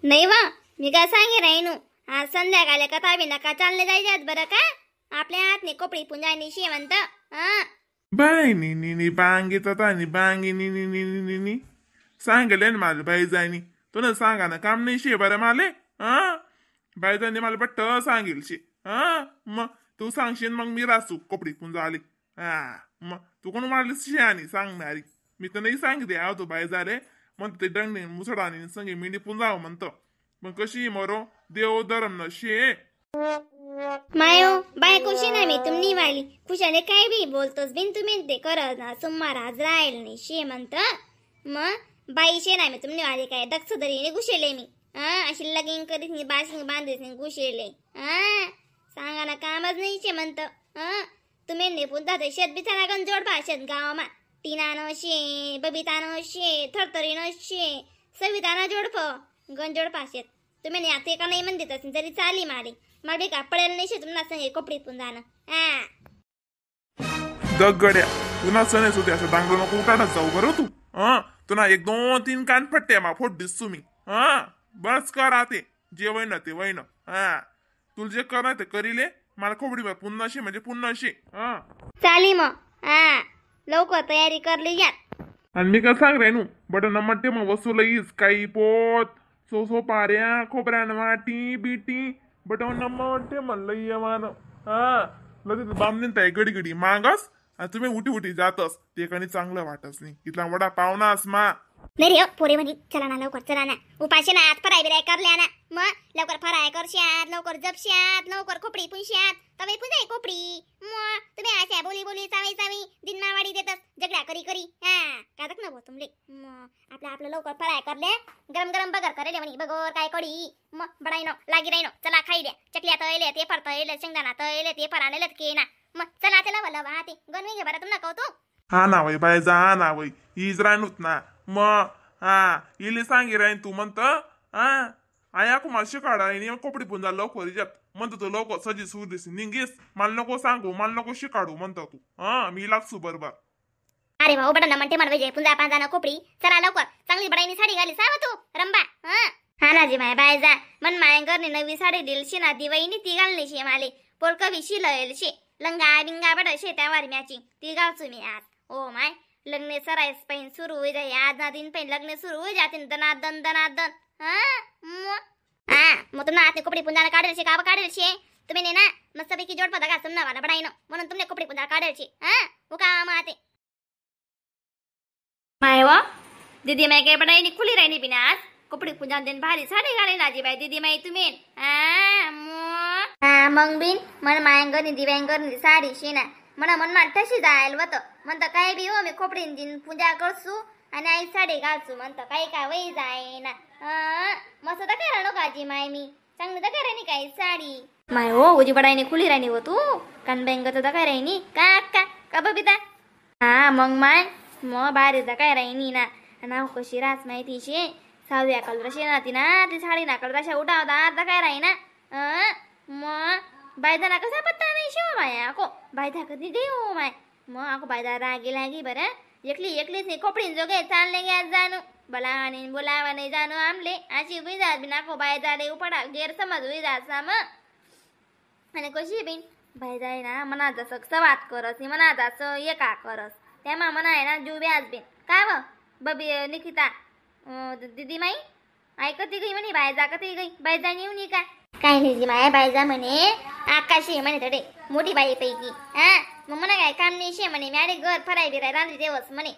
नाही वा मी काय सांगे राहीनू आज संध्याकाळी कथा बी नका चालले जायच्यात बरं का आपल्या हातने कपडे पुंजानी शेवंत हा बाय नी बांगी तानी बांगी नी सांगले ना मला बाई जायनी तुला सांगा ना काम नाही शे बरं माले हा बाई जायनी मला पट्ट सांगेल शे हा मग तू सांगशील मग मी रासू कपडे पुंजा आले हा मग तू कोण मारली शे सांगणारी मी तर नाही सांगते आहो तू बाई झाले म्हणतो ते डंगणे मुसडाने संगे मी निपून जावं म्हणतो मग कशी मरो देव धरम न शे मायो बायको शे ना मी तुमनी वाली खुशाले काय बी बोलतोस बिन तुम्ही ते करत ना सुम्मार आज राहील नाही शे म्हणत मग बाई शे ना मी तुमनी वाली काय दक्ष दरीने घुशेले मी अशी लगीन करीत नाही बाशिंग बांधीत नाही घुशेले सांगा ना कामच नाही शे म्हणत तुम्ही निपून जाते शेत बिचारा गण जोड भाषेत गावामा टीनानं शे बबितानं शे थरथरीनं शे सवितानं जोडप गण जोड भाषेत तुम्ही नाही आता का नाही म्हणत असेल जरी चाली मारे मला का पडेल नाही शे तुम्हाला सांगे कपडे पण जाणं दगड्या तुला सणेस होते असं डांगलो नको उठाडत जाऊ बरं तू तुला 1 2 3 कान फट्टे मा फोट दिस तुम्ही बस कर आते जे वैन ते वैन तुला जे कर ते करीले मला खोबडी पुन्हा शे म्हणजे पुन्हा शे चाली मग लवकर तयारी करली या आणि मी काय सांग रे नू बटन म्हणते मग वसूल येईस काही पोत सो पाऱ्या खोबऱ्यान वाटी बिटी बटन म्हणते म्हणलं ये मान लगेच बामणीन ताई गडी गडी मागस आणि तुम्ही उठी जातस ते काही चांगलं वाटस नाही इथला वडा पावनास मा नाही रे पोरे म्हणे चला ना लवकर चला ना उपाशी ना आज फराय बिराय करल्या ना मग लवकर फराय करशात लवकर जपशात लवकर खोपडी पुंशात तवे पुंजाय खोपडी मग तुम्ही अशा बोली चावी दिनमावाडी देतात झगडा करी कादक ना भाऊ तुमले आपलं लवकर फराय करले गरम बगर करेले म्हणे बगर काय कडी मग बडाईनो लागी राईनो चला खाई द्या चकल्या तळले ते फर तळले शेंगदाणा तळले ते फर आणले के ना मग चला चला भला ते गणवी घे बरं तुम्हाला कहतो हा ना वय बाय जा हा ना वय हीच राहणूत ना मग इले सांगे राहीन तू म्हणत आया को मला शिकाडा कपडे पुंजा लवकर यात म्हणतो तू लवकर सजी सुरदीस निंगीस मला नको सांगू मला नको शिकाडू म्हणतो तू मी लागसू बरोबर अरे भाऊ बडा म्हणते मला विजय पुंजा पांजाना कोपडी चला लवकर चांगली बडाईनी साडी घाली साव तू रंबा हा ना जी माय बाय जा मन माय घरने नवी साडी दिलशी ना दिवाईनी ती घालली शे माले पोलकवी शिलल शे लंगा बिंगा बडा शे त्यावर मॅचिंग ती घालचू मी आज ओ माय लग्न सरायस पैन सुरू हो जाए आज ना दिन पैन लग्न सुरू हो जाते दनादन मग तुम्हाला आतने कपडे पुंजाना काढेल शे का काढेल शे तुम्ही ने ना मस्तपैकी जोड पदा का समना वाला बडाईनो म्हणून तुमने कपडे पुंजा काढेल शे वो काम आते माय वा दीदी मैं काय बडाईनी खुली राहिनी बिना आज कपडे पुंजा दिन भारी साडी घाले नाजी बाई दीदी माई तुम्ही मग बिन मन मायंगरनी दिव्यांगरनी साडी शेना म्हणा मन तशी जायला होतं म्हणतं काय बी हो मी खोपडीन दिन पूजा करसू आणि आई साडी घालसू म्हणतं काही काय वही जाय ना मस्त तर काय राहणो काजी माय मी चांगलं तर काय राहिनी काय साडी माय हो उजी बडाईने खुली राहिनी हो तू कानबँग तर काय राहिनी का बबिता मग माय मग बाहेर तर काय राहिनी ना नाव कशी रास माहिती शे सावया कलर ना ती ना ती साडी ना कलर अशा उठावता काय राही ना मग बायदा कसा पत्ता नाही शिव माया को बायदा कधी देऊ माय मग आको बायदा रागी लागी बरं एकलीच नाही कोपडीन जोगे चालले गे आज जाणू बोलावाने बोलावा नाही जाणू आमले अशी उभी जात बिन आको बायदा रे उपडा गैरसमज उभी जात सा मग आणि कशी बिन बायदा ना मना जसं सवात करस मना जसं एका करस त्यामा मना आहे ना जुबे आज बिन काय व बबी निकिता दीदी माई ऐकती गई म्हणे बायजा कधी गई बायजा येऊन काय काय नाही जी माया बायजा म्हणे आकाशी म्हणे थोडे मोठी बाई पैकी मग म्हणा काय काम नाही शे म्हणे मॅडे घर फराय बिराय रांधली देवस म्हणे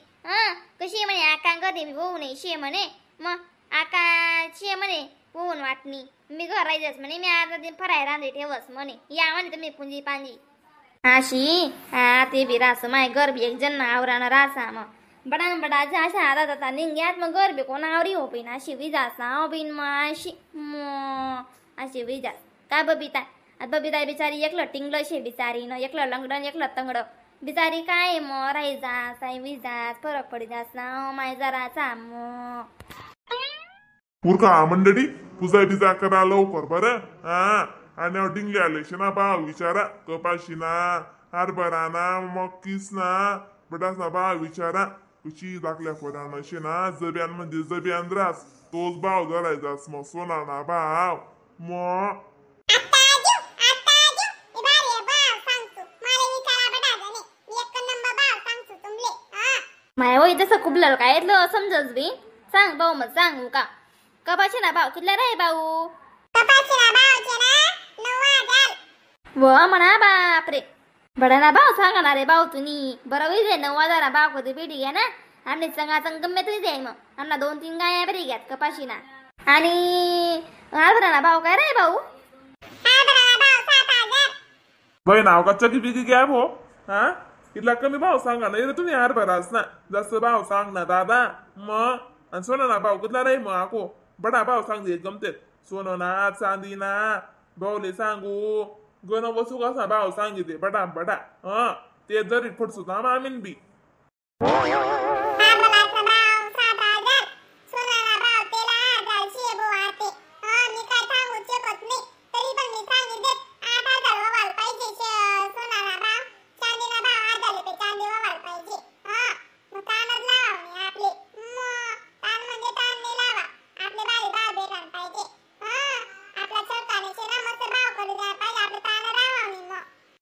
कशी म्हणे आका कधी मी होऊ नाही शे म्हणे मग आका शे म्हणे होऊन वाटणी मी घर राहायचंच म्हणे मी अर्धा दिन फराय रांधली ठेवस म्हणे या म्हणे तुम्ही पुंजी पांजी अशी ते बी रास माय घर बी एक जण आवराना रासा मग बडा अशा आता जाता निघ्यात मग घर बी कोण आवरी हो बिन अशी विजासा बिन मग अशी विजा काय बबिता बिचारी एकलं टिंगलं शे बिचारी न एकलं लंगडन एकलं तंगड बिचारी काय राहायचा साई विजास फरक पडी जास ना माय जराचा पुरका मंडळी पूजा बिजा करा लवकर बरं आणि डिंगले आले शिना भाव विचारा कपाशी ना हरभरा ना मक्कीस ना बटास ना भाव विचारा तुझी दाखल्या पोरानं शे ना जब्यांमध्ये जब्यान रास तोच भाव धरायचास मग सोनाना भाव मग माय होय तसं कुबलं काय येतलं समजस बी सांग भाऊ मग सांगू का कपाशी ना भाव कितला रे भाऊ व म्हणा बापरे बडा ना भाव सांगा ना रे भाऊ तुम्ही बरं होईल रे 9,000 भाव कधी भेटी घ्या ना आमने संगा संग गम्मे तरी जाई मग आमना 2-3 गाया बरी घ्यात कपाशी ना आणि हरभरा ना भाव काय रे भाऊ भाई नाव का चकी बिकी घ्या भो हा इथला कमी भाव सांगा ना रे तुम्ही हरभरास ना जास्त भाव सांग ना दादा मग आणि सोनं ना भाव कुठला रे मग आको बडा भाव सांग दे गमते सोनं ना चांदी ना भाऊले सांगू गण वसू कसा भाव सांगितले बडा बडा ते जरी फुटसू ना आमीन बी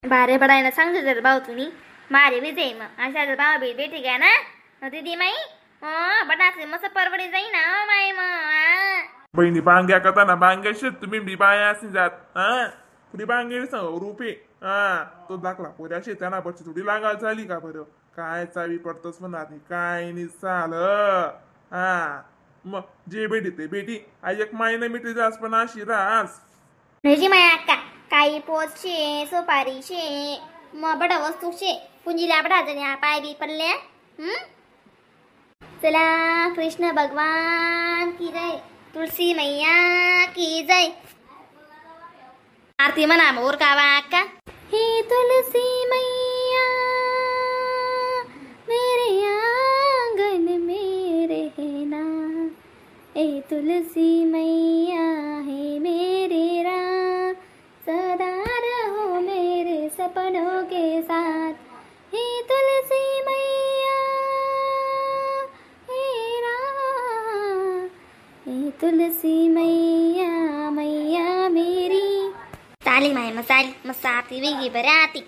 बारे बडायना सांगते जर भाऊ तुम्ही मारे बी जाई मग अशा जर भाव बी भेटी घ्या ना दीदी माई बटासे मस्त परवडी जाई ना माई मग बहिणी बांग्या करता ना बांग्या शेत तुम्ही बी बाया असे जात पुढे बांगे सांग रुपये तो दाखला पोऱ्या शेताना पडची थोडी लागा झाली का बरं काय चावी पडतस म्हणा काय नाही चाल मग जे भेटी ते भेटी आई एक मायने मिठी जास पण अशी रास नाही माय अक्का काही पोच शे सोपारी शे मग बडा वस्तू शे पुंजीला बडा जण्या पाय बी पडल्या चला कृष्ण भगवान की जय तुलसी मैया की जय आरती म्हणा मोर कावा अक्का हे तुलसी मैया मेरे आंगन में रहना ए तुलसी मैया है मेरे राम सदा रहो मेरे सपनों के साथ हे तुलसी मैया हे राम हे तुलसी मैया मैया मेरी चाली माय मग चाली मस्त आरती वेगळी बरं आती